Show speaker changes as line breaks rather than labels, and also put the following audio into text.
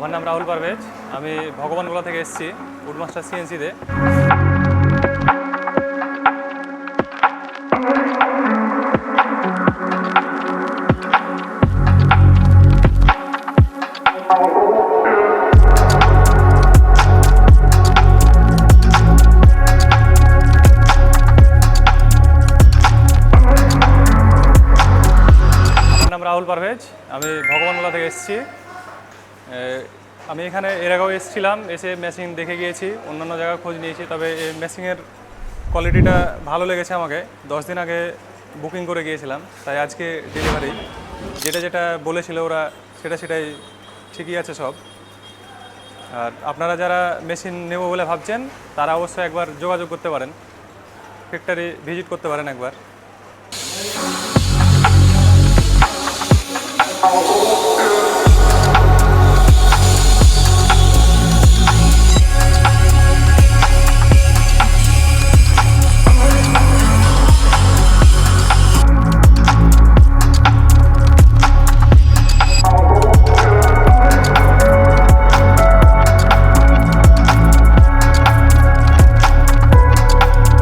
আমার নাম রাহুল পারভেজ। আমি ভগবানগোলা থেকে এসেছি উডমাস্টার সিএনসিতে। আমার নাম রাহুল পারভেজ, আমি ভগবানগোলা থেকে এসেছি। আমি এখানে এর আগেও এসেছিলাম, এসে মেশিন দেখে গিয়েছি, অন্যান্য জায়গায় খোঁজ নিয়েছি। তবে এই মেশিনের কোয়ালিটিটা ভালো লেগেছে আমাকে। 10 দিন আগে বুকিং করে গিয়েছিলাম, তাই আজকে ডেলিভারি। যেটা যেটা বলেছিল ওরা সেটাই ঠিকই আছে সব। আর আপনারা যারা মেশিন নেব বলে ভাবছেন তারা অবশ্যই একবার যোগাযোগ করতে পারেন, ফ্যাক্টরি ভিজিট করতে পারেন একবার।